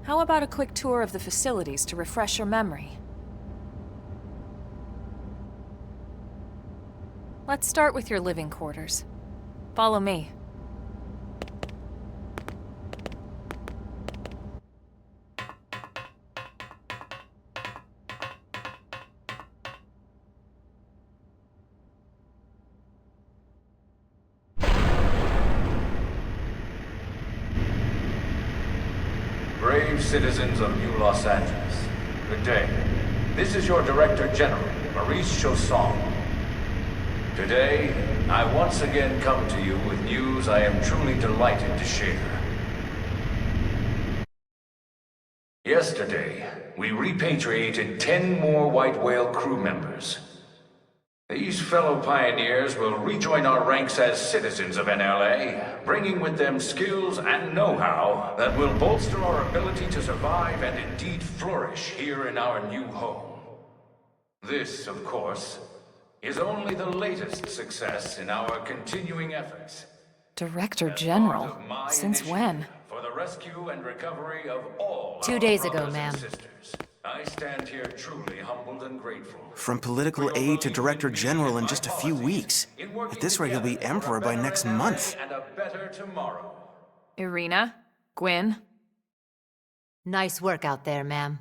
How about a quick tour of the facilities to refresh your memory? Let's start with your living quarters. Follow me. Brave citizens of New Los Angeles, good day. This is your Director General, Maurice Chausson. Today, I once again come to you with news I am truly delighted to share. Yesterday, we repatriated 10 more White Whale crew members. These fellow pioneers will rejoin our ranks as citizens of NLA, bringing with them skills and know-how that will bolster our ability to survive and indeed flourish here in our new home. This, of course, is only the latest success in our continuing efforts. Director General? Since when? For the rescue and recovery of all 2 our days ago, brothers and ma'am. sisters. I stand here truly humbled and grateful. From political aide to Director General in just a few weeks. At this rate, he'll be Emperor by next month. And a better tomorrow. Irina? Gwyn? Nice work out there, ma'am.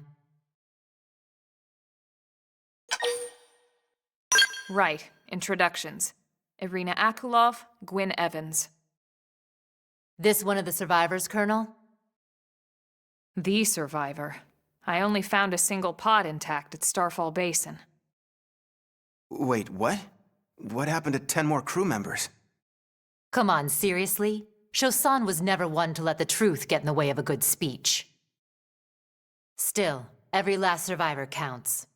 Right. Introductions. Irina Akulov, Gwyn Evans. This one of the survivors, Colonel? The survivor. I only found a single pod intact at Starfall Basin. Wait, what? What happened to 10 more crew members? Come on, seriously? Chausson was never one to let the truth get in the way of a good speech. Still, every last survivor counts.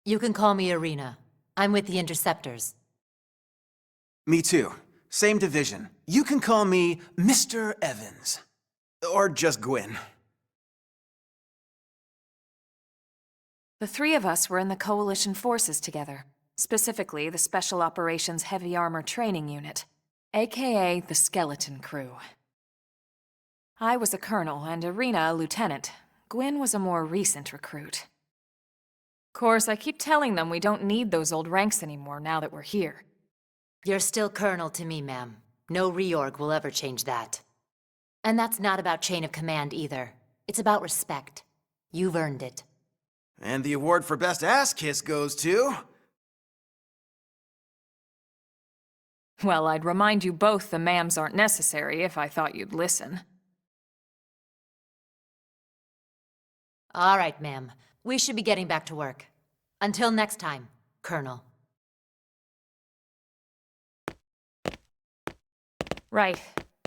You can call me Irina. I'm with the Interceptors. Me too. Same division. You can call me Mr. Evans. Or just Gwyn. The three of us were in the Coalition forces together, specifically the Special Operations Heavy Armor Training Unit, aka the Skeleton Crew. I was a colonel and Irina a lieutenant. Gwyn was a more recent recruit. Of course, I keep telling them we don't need those old ranks anymore now that we're here. You're still Colonel to me, ma'am. No reorg will ever change that. And that's not about chain of command either. It's about respect. You've earned it. And the award for Best Ass Kiss goes to... Well, I'd remind you both the ma'ams aren't necessary if I thought you'd listen. All right, ma'am. We should be getting back to work. Until next time, Colonel. Right.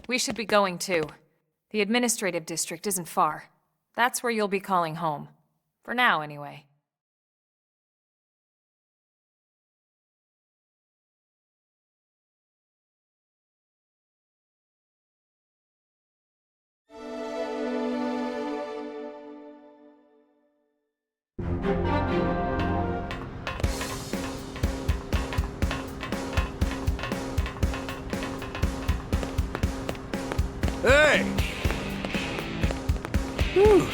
We should be going too. The administrative district isn't far. That's where you'll be calling home. For now, anyway. Hey! Whew.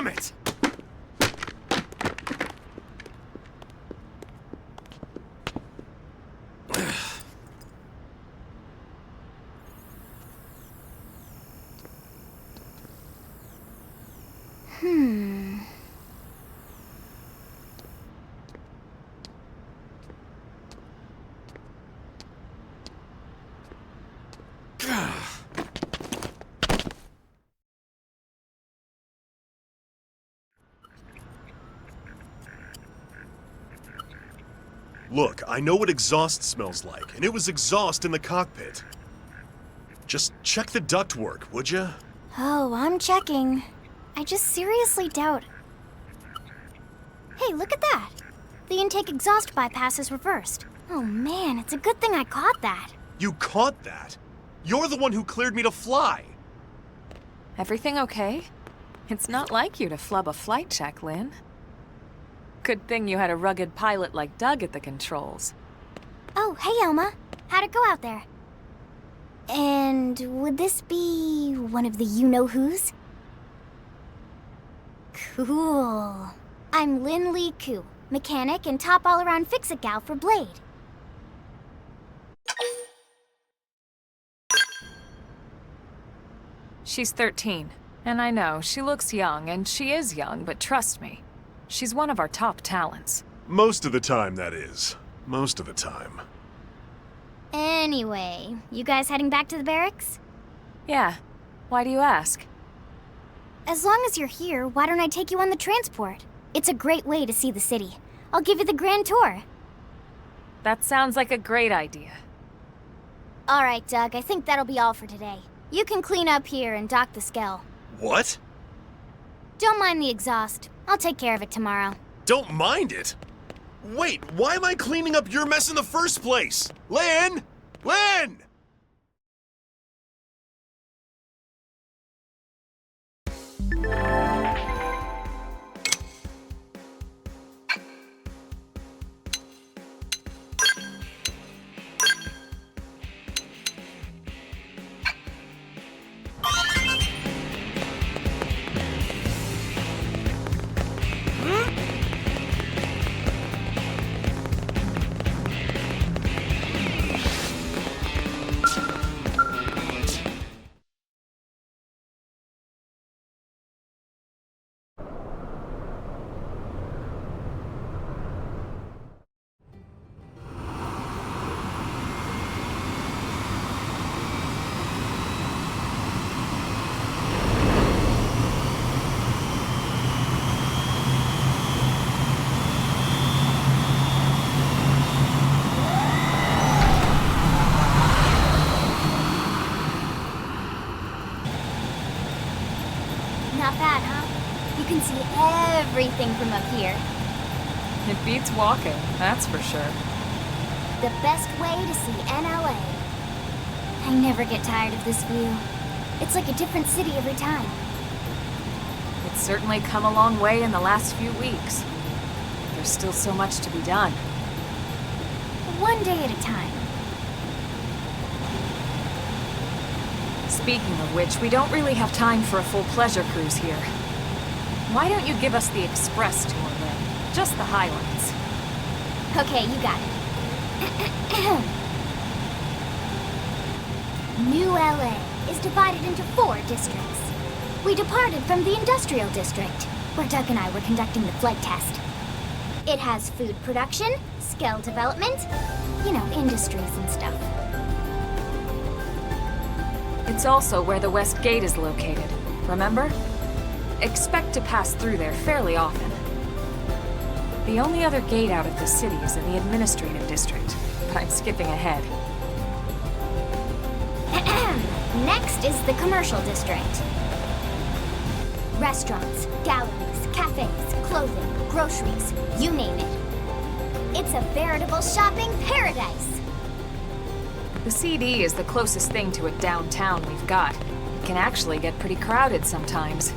Damn it! Look, I know what exhaust smells like, and it was exhaust in the cockpit. Just check the ductwork, would you? Oh, I'm checking. I just seriously doubt... Hey, look at that! The intake exhaust bypass is reversed. Oh man, it's a good thing I caught that. You caught that? You're the one who cleared me to fly! Everything okay? It's not like you to flub a flight check, Lynn. Good thing you had a rugged pilot like Doug at the controls. Oh, hey Elma. How'd it go out there? And would this be one of the you-know-whos? Cool. I'm Lynn Lee Koo, mechanic and top all-around fix-it gal for Blade. She's 13, and I know, she looks young, and she is young, but trust me, she's one of our top talents. Most of the time, that is. Most of the time. Anyway, you guys heading back to the barracks? Yeah. Why do you ask? As long as you're here, why don't I take you on the transport? It's a great way to see the city. I'll give you the grand tour. That sounds like a great idea. All right, Doug, I think that'll be all for today. You can clean up here and dock the Skell. What? Don't mind the exhaust. I'll take care of it tomorrow. Don't mind it? Wait, why am I cleaning up your mess in the first place? Lynn! Lynn! Not bad, huh? You can see everything from up here. It beats walking, that's for sure. The best way to see NLA. I never get tired of this view. It's like a different city every time. It's certainly come a long way in the last few weeks. There's still so much to be done. One day at a time. Speaking of which, we don't really have time for a full pleasure cruise here. Why don't you give us the express tour, then? Just the highlights. Okay, you got it. New LA is divided into 4 districts. We departed from the industrial district, where Doug and I were conducting the flight test. It has food production, skill development, you know, industries and stuff. It's also where the West Gate is located, remember? Expect to pass through there fairly often. The only other gate out of the city is in the administrative district, but I'm skipping ahead. Next is the commercial district. Restaurants, galleries, cafes, clothing, groceries, you name it. It's a veritable shopping paradise. The CD is the closest thing to a downtown we've got. It can actually get pretty crowded sometimes.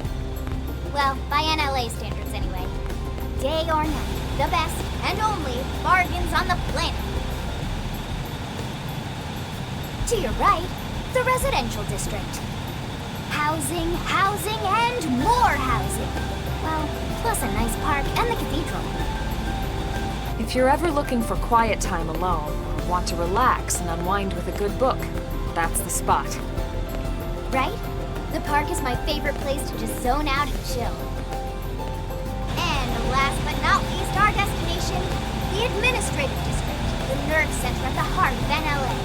Well, by NLA standards anyway. Day or night, the best and only bargains on the planet. To your right, the residential district. Housing, housing, and more housing. plus a nice park and the cathedral. If you're ever looking for quiet time alone, or want to relax and unwind with a good book, that's the spot. Right? The park is my favorite place to just zone out and chill. And last but not least, our destination, the Administrative District, the nerve center at the heart of NLA.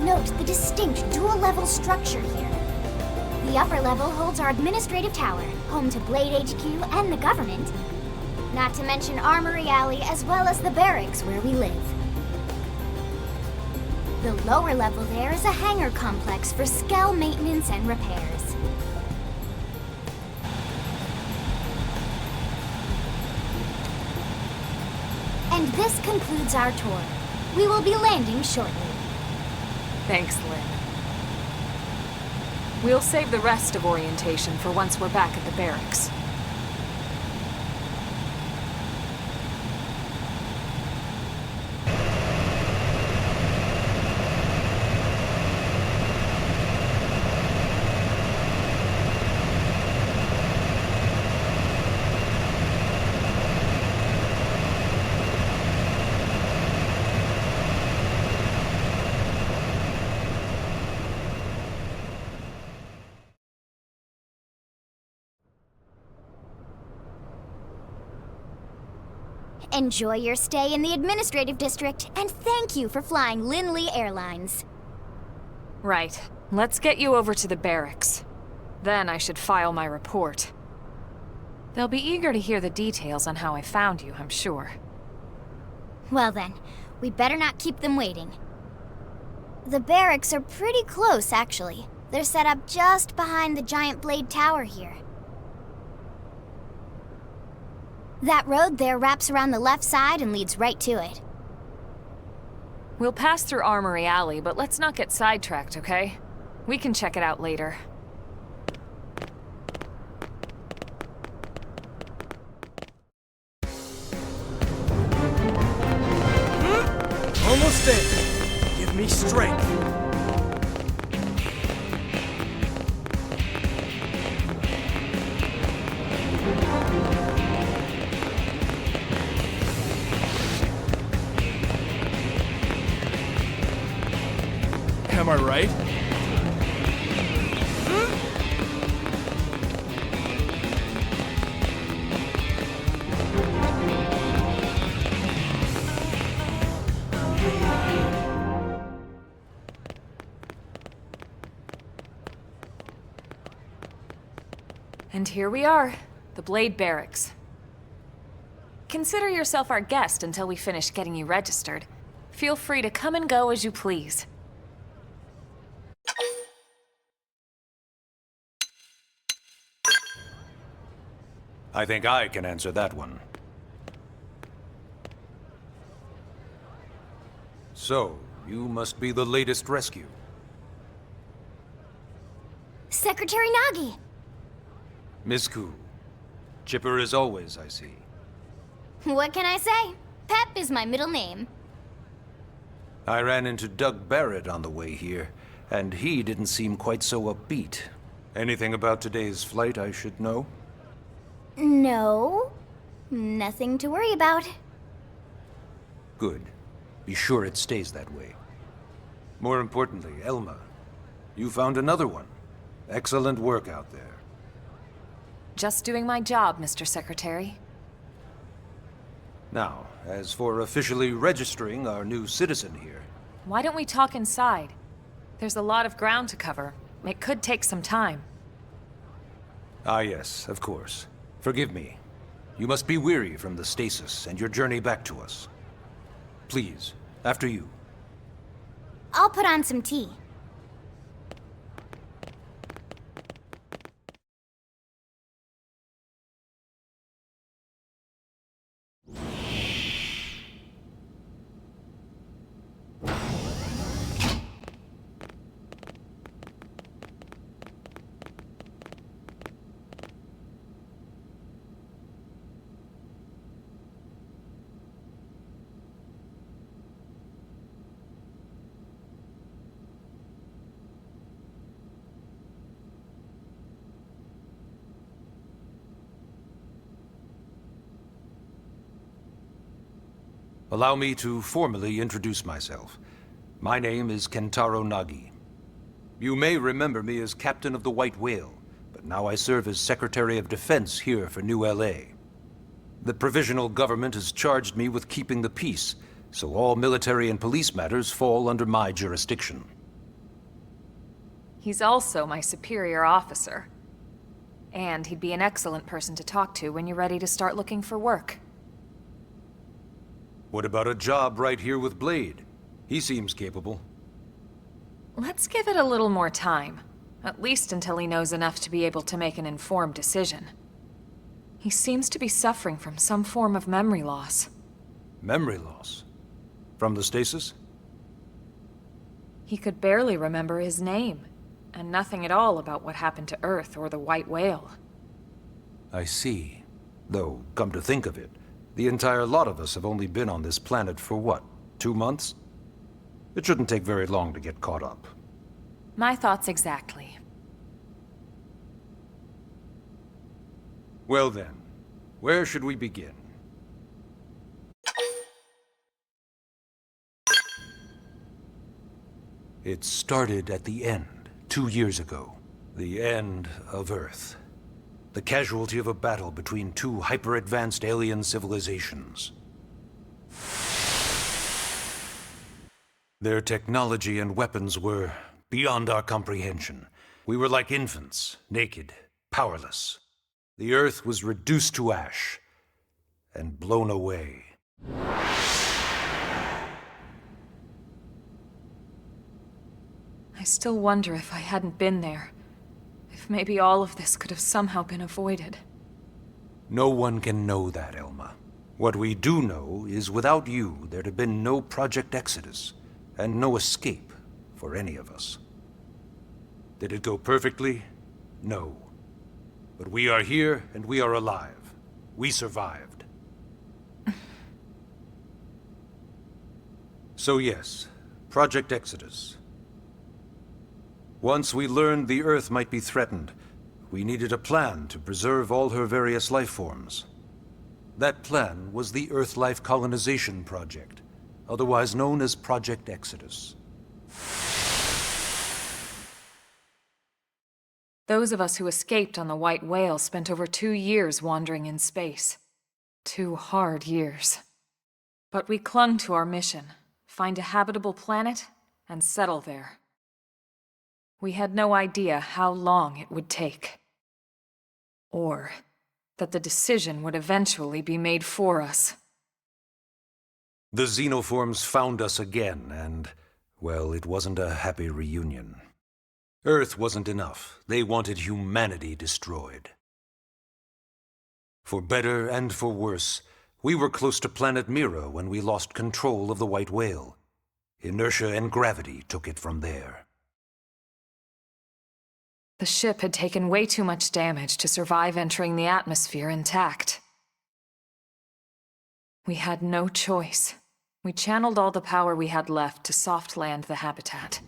Note the distinct dual-level structure here. The upper level holds our administrative tower, home to Blade HQ and the government. Not to mention Armory Alley as well as the barracks where we live. The lower level there is a hangar complex for Skell maintenance and repairs. And this concludes our tour. We will be landing shortly. Thanks, Lynn. We'll save the rest of orientation for once we're back at the barracks. Enjoy your stay in the Administrative District, and thank you for flying Linley Airlines. Right. Let's get you over to the barracks. Then I should file my report. They'll be eager to hear the details on how I found you, I'm sure. Well then, we better not keep them waiting. The barracks are pretty close, actually. They're set up just behind the giant blade tower here. That road there wraps around the left side and leads right to it. We'll pass through Armory Alley, but let's not get sidetracked, okay? We can check it out later. Almost there. Give me strength. Am I right? And here we are, the Blade Barracks. Consider yourself our guest until we finish getting you registered. Feel free to come and go as you please. I think I can answer that one. So, you must be the latest rescue. Secretary Nagi! Miss Koo. Chipper as always, I see. What can I say? Pep is my middle name. I ran into Doug Barrett on the way here, and he didn't seem quite so upbeat. Anything about today's flight I should know? No. Nothing to worry about. Good. Be sure it stays that way. More importantly, Elma, you found another one. Excellent work out there. Just doing my job, Mr. Secretary. Now, as for officially registering our new citizen here, Why don't we talk inside? There's a lot of ground to cover. It could take some time. Ah yes, of course. Forgive me. You must be weary from the stasis and your journey back to us. Please, after you. I'll put on some tea. Allow me to formally introduce myself. My name is Kentaro Nagi. You may remember me as Captain of the White Whale, but now I serve as Secretary of Defense here for New LA. The provisional government has charged me with keeping the peace, so all military and police matters fall under my jurisdiction. He's also my superior officer. And he'd be an excellent person to talk to when you're ready to start looking for work. What about a job right here with Blade? He seems capable. Let's give it a little more time. At least until he knows enough to be able to make an informed decision. He seems to be suffering from some form of memory loss. Memory loss? From the stasis? He could barely remember his name, and nothing at all about what happened to Earth or the White Whale. I see. Though, come to think of it, the entire lot of us have only been on this planet for what, 2 months? It shouldn't take very long to get caught up. My thoughts exactly. Well then, where should we begin? It started at the end, 2 years ago. The end of Earth. The casualty of a battle between two hyper-advanced alien civilizations. Their technology and weapons were beyond our comprehension. We were like infants, naked, powerless. The Earth was reduced to ash and blown away. I still wonder if I hadn't been there. If maybe all of this could have somehow been avoided. No one can know that, Elma. What we do know is without you, there'd have been no Project Exodus, and no escape for any of us. Did it go perfectly? No. But we are here, and we are alive. We survived. So yes, Project Exodus. Once we learned the Earth might be threatened, we needed a plan to preserve all her various life forms. That plan was the Earth Life Colonization Project, otherwise known as Project Exodus. Those of us who escaped on the White Whale spent over 2 years wandering in space. 2 hard years. But we clung to our mission, find a habitable planet, and settle there. We had no idea how long it would take. Or that the decision would eventually be made for us. The xenoforms found us again, and, well, it wasn't a happy reunion. Earth wasn't enough. They wanted humanity destroyed. For better and for worse, we were close to planet Mira when we lost control of the White Whale. Inertia and gravity took it from there. The ship had taken way too much damage to survive entering the atmosphere intact. We had no choice. We channeled all the power we had left to soft land the habitat.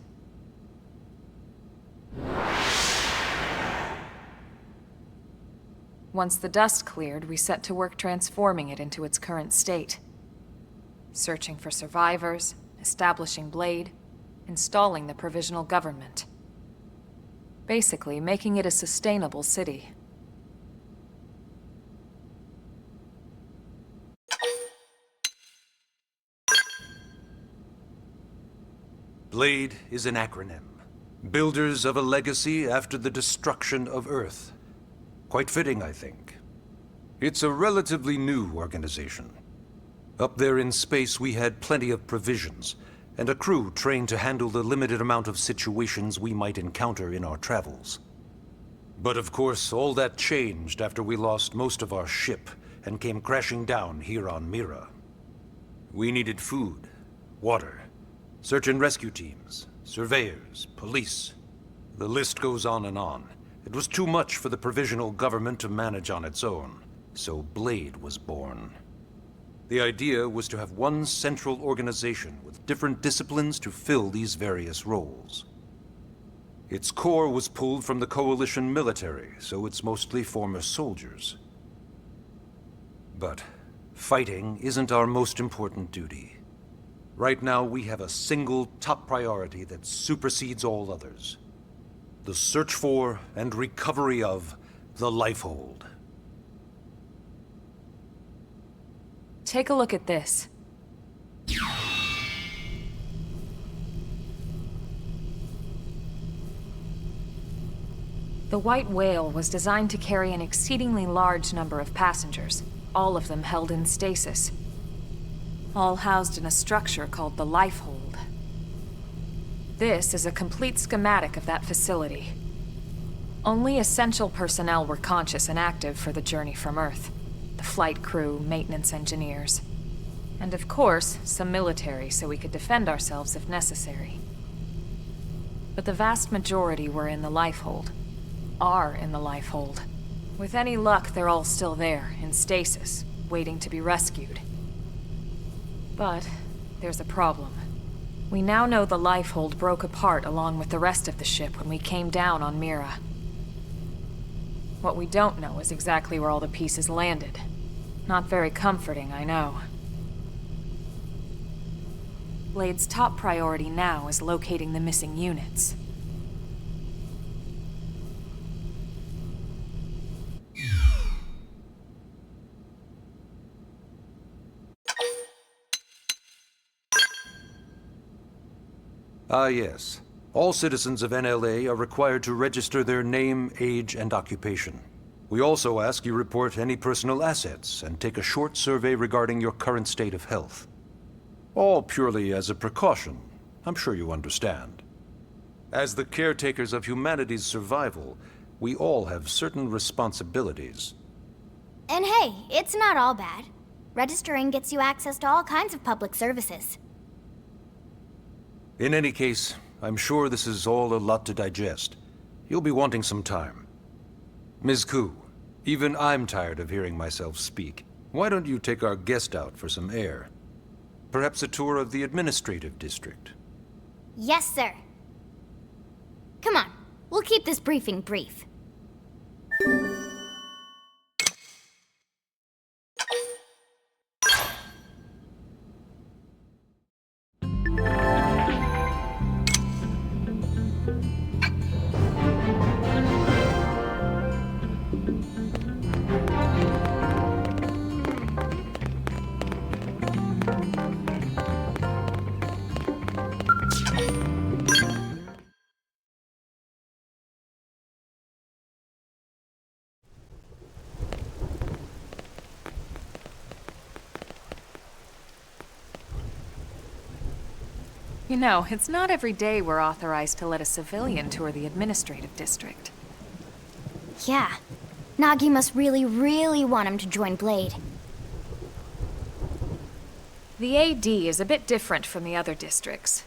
Once the dust cleared, we set to work transforming it into its current state. Searching for survivors, establishing Blade, installing the provisional government. Basically, making it a sustainable city. BLADE is an acronym. Builders of a legacy after the destruction of Earth. Quite fitting, I think. It's a relatively new organization. Up there in space, we had plenty of provisions, and a crew trained to handle the limited amount of situations we might encounter in our travels. But of course, all that changed after we lost most of our ship and came crashing down here on Mira. We needed food, water, search and rescue teams, surveyors, police. The list goes on and on. It was too much for the provisional government to manage on its own, so BLADE was born. The idea was to have one central organization with different disciplines to fill these various roles. Its core was pulled from the Coalition military, so it's mostly former soldiers. But Fighting isn't our most important duty. Right now, we have a single top priority that supersedes all others. The search for and recovery of the Lifehold. Take a look at this. The White Whale was designed to carry an exceedingly large number of passengers, all of them held in stasis. All housed in a structure called the Lifehold. This is a complete schematic of that facility. Only essential personnel were conscious and active for the journey from Earth. The flight crew, maintenance engineers. And of course, some military so we could defend ourselves if necessary. But the vast majority were in the Lifehold. Are in the Lifehold. With any luck, they're all still there, in stasis, waiting to be rescued. But there's a problem. We now know the Lifehold broke apart along with the rest of the ship when we came down on Mira. What we don't know is exactly where all the pieces landed. Not very comforting, I know. Blade's top priority now is locating the missing units. Ah, yes. All citizens of NLA are required to register their name, age, and occupation. We also ask you report any personal assets and take a short survey regarding your current state of health. All purely as a precaution. I'm sure you understand. As the caretakers of humanity's survival, we all have certain responsibilities. And hey, it's not all bad. Registering gets you access to all kinds of public services. In any case, I'm sure this is all a lot to digest. You'll be wanting some time. Ms. Koo, even I'm tired of hearing myself speak. Why don't you take our guest out for some air? Perhaps a tour of the administrative district. Yes, sir. Come on, we'll keep this briefing brief. You know, it's not every day we're authorized to let a civilian tour the administrative district. Yeah. Nagi must really, really want him to join Blade. The AD is a bit different from the other districts.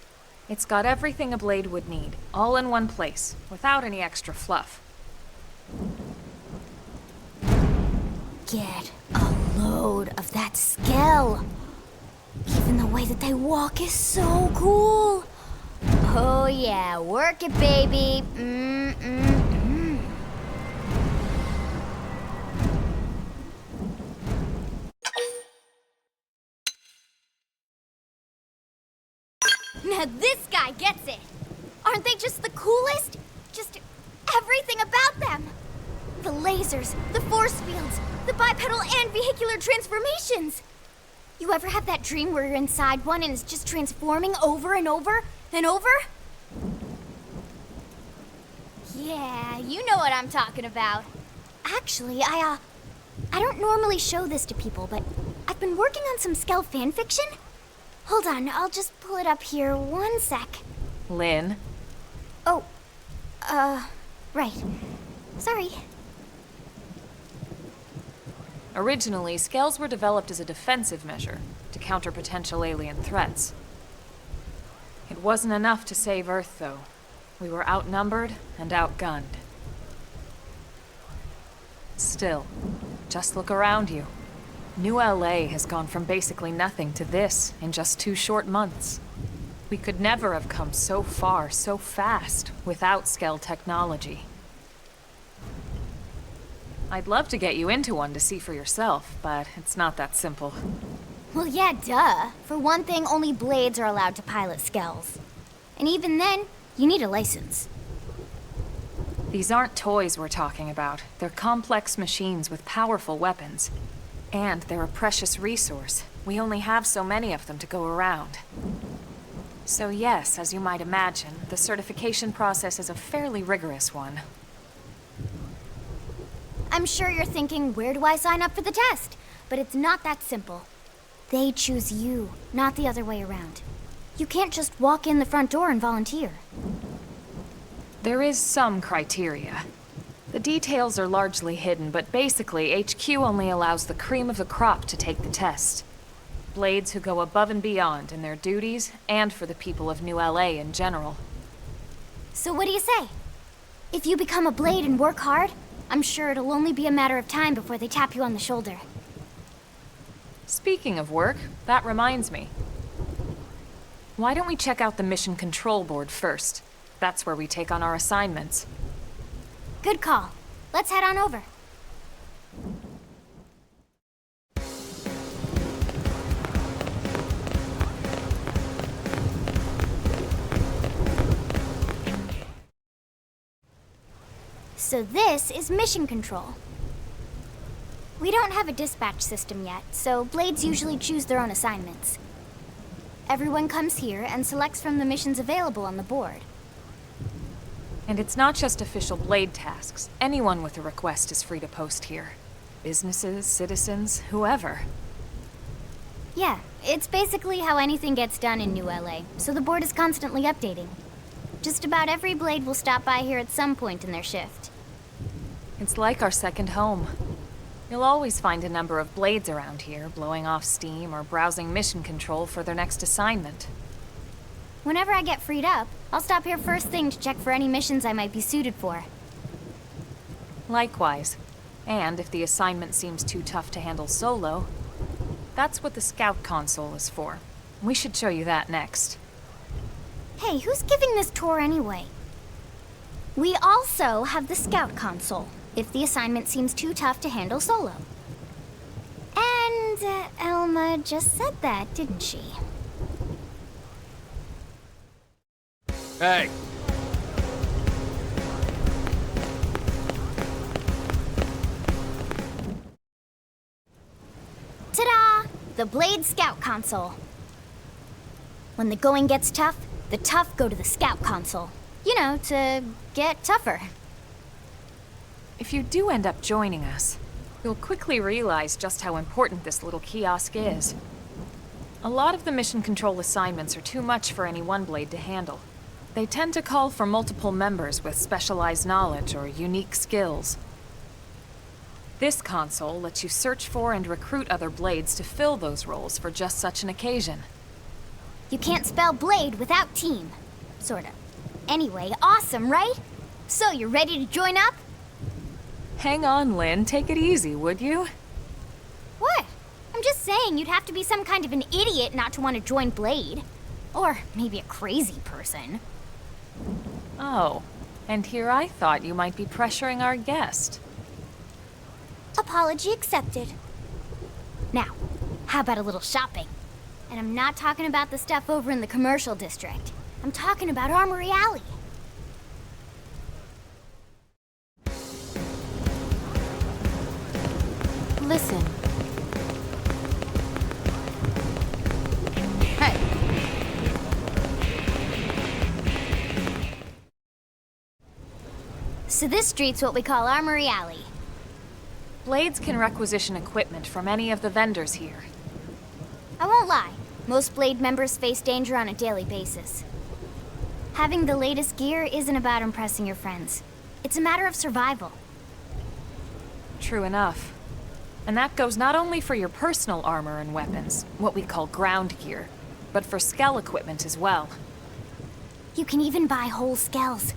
It's got everything a Blade would need, all in one place, without any extra fluff. Get a load of that skill. Even the way that they walk is so cool. Oh yeah, work it, baby. Now this guy gets it. Aren't they just the coolest? Just everything about them. The lasers, the force fields, the bipedal and vehicular transformations. You ever have that dream where you're inside one and it's just transforming over and over and over? Yeah, you know what I'm talking about. Actually, I don't normally show this to people, but I've been working on some Skell fanfiction. Hold on, I'll just pull it up here 1 sec. Lynn? Oh, right. Sorry. Originally, scales were developed as a defensive measure to counter potential alien threats. It wasn't enough to save Earth, though. We were outnumbered and outgunned. Still, just look around you. New LA has gone from basically nothing to this in just 2 short months. We could never have come so far, so fast, without Skell technology. I'd love to get you into one to see for yourself, but it's not that simple. Well, yeah, duh. For one thing, only blades are allowed to pilot skells. And even then, you need a license. These aren't toys we're talking about. They're complex machines with powerful weapons. And they're a precious resource. We only have so many of them to go around. So yes, as you might imagine, the certification process is a fairly rigorous one. I'm sure you're thinking, where do I sign up for the test? But it's not that simple. They choose you, not the other way around. You can't just walk in the front door and volunteer. There is some criteria. The details are largely hidden, but basically, HQ only allows the cream of the crop to take the test. Blades who go above and beyond in their duties, and for the people of New LA in general. So what do you say? If you become a blade and work hard, I'm sure it'll only be a matter of time before they tap you on the shoulder. Speaking of work, that reminds me. Why don't we check out the mission control board first? That's where we take on our assignments. Good call. Let's head on over. So this is mission control. We don't have a dispatch system yet, so blades usually choose their own assignments. Everyone comes here and selects from the missions available on the board. And it's not just official blade tasks. Anyone with a request is free to post here. Businesses, citizens, whoever. Yeah, it's basically how anything gets done in New LA, so the board is constantly updating. Just about every blade will stop by here at some point in their shift. It's like our second home. You'll always find a number of blades around here, blowing off steam or browsing mission control for their next assignment. Whenever I get freed up, I'll stop here first thing to check for any missions I might be suited for. Likewise. And if the assignment seems too tough to handle solo, that's what the scout console is for. We should show you that next. Hey, who's giving this tour anyway? We also have the scout console, if the assignment seems too tough to handle solo. And Elma just said that, didn't she? Hey! Ta-da! The Blade Scout Console. When the going gets tough, the tough go to the Scout Console. You know, to get tougher. If you do end up joining us, you'll quickly realize just how important this little kiosk is. A lot of the mission control assignments are too much for any one blade to handle. They tend to call for multiple members with specialized knowledge or unique skills. This console lets you search for and recruit other blades to fill those roles for just such an occasion. You can't spell blade without team. Sorta. Anyway, awesome, right? So, you're ready to join up? Hang on, Lynn. Take it easy, would you? What? I'm just saying you'd have to be some kind of an idiot not to want to join Blade. Or maybe a crazy person. Oh, and here I thought you might be pressuring our guest. Apology accepted. Now, how about a little shopping? And I'm not talking about the stuff over in the commercial district. I'm talking about Armory Alley. Listen. Hey. So this street's what we call Armory Alley. Blades can requisition equipment from any of the vendors here. I won't lie, most Blade members face danger on a daily basis. Having the latest gear isn't about impressing your friends. It's a matter of survival. True enough. And that goes not only for your personal armor and weapons, what we call ground gear, but for skell equipment as well. You can even buy whole skells.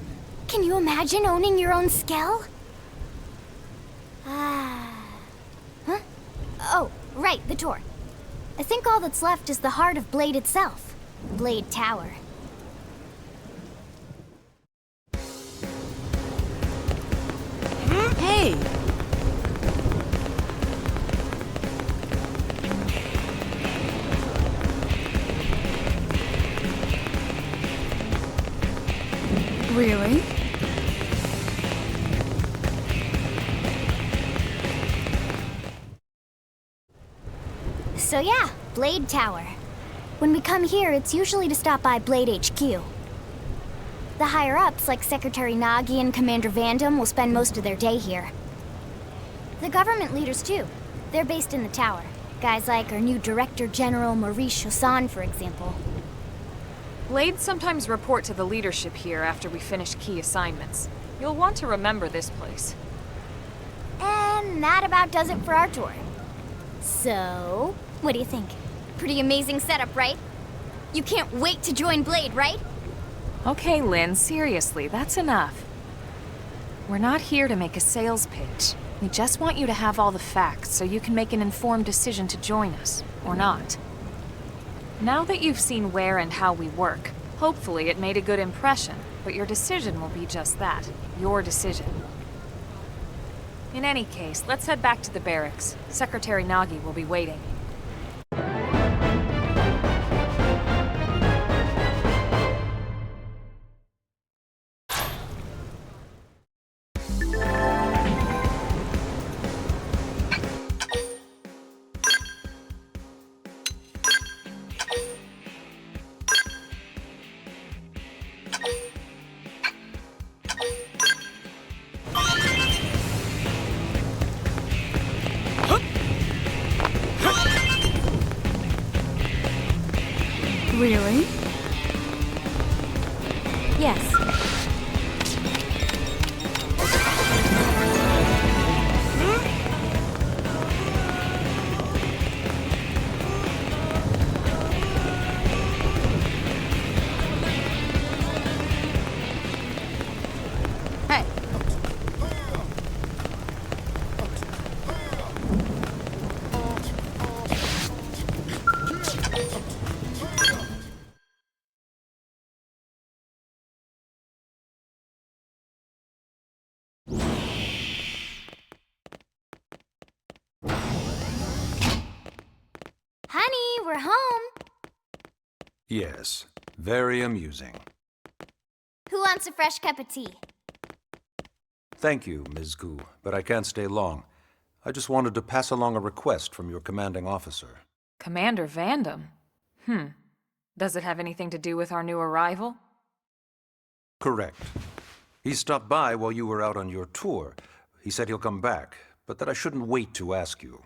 Can you imagine owning your own skell? Huh? Oh, right, the tour. I think all that's left is the heart of Blade itself. Blade Tower. Hey! So yeah, Blade Tower. When we come here, it's usually to stop by Blade HQ. The higher-ups, like Secretary Nagi and Commander Vandam, will spend most of their day here. The government leaders, too. They're based in the tower. Guys like our new Director General Maurice Chassan, for example. Blades sometimes report to the leadership here after we finish key assignments. You'll want to remember this place. And that about does it for our tour. So, what do you think? Pretty amazing setup, right? You can't wait to join Blade, right? Okay, Lynn, seriously, that's enough. We're not here to make a sales pitch. We just want you to have all the facts so you can make an informed decision to join us, or not. Now that you've seen where and how we work, hopefully it made a good impression, but your decision will be just that, your decision. In any case, let's head back to the barracks. Secretary Nagi will be waiting. Really? Yes. Hey. Honey, we're home. Yes, very amusing. Who wants a fresh cup of tea? Thank you, Ms. Gu, but I can't stay long. I just wanted to pass along a request from your commanding officer. Commander Vandam? Does it have anything to do with our new arrival? Correct. He stopped by while you were out on your tour. He said he'll come back, but that I shouldn't wait to ask you.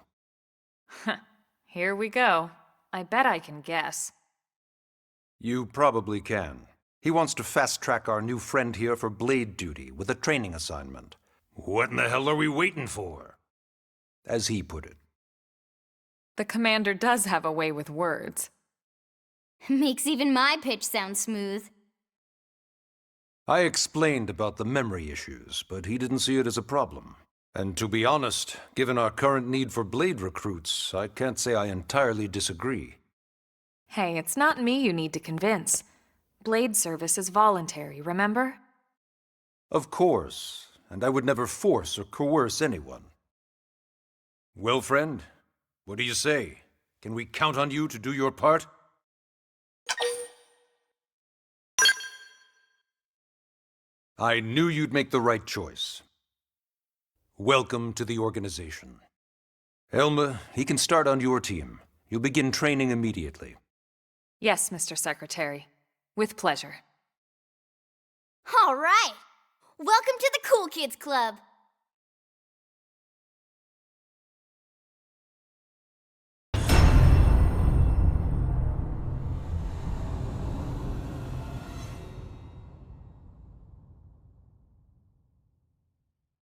Here we go. I bet I can guess. You probably can. He wants to fast-track our new friend here for blade duty with a training assignment. What in the hell are we waiting for? As he put it. The commander does have a way with words. Makes even my pitch sound smooth. I explained about the memory issues, but he didn't see it as a problem. And to be honest, given our current need for blade recruits, I can't say I entirely disagree. Hey, it's not me you need to convince. Blade service is voluntary, remember? Of course, and I would never force or coerce anyone. Well, friend, what do you say? Can we count on you to do your part? I knew you'd make the right choice. Welcome to the organization. Elma, he can start on your team. You'll begin training immediately. Yes, Mr. Secretary. With pleasure. All right. Welcome to the Cool Kids Club.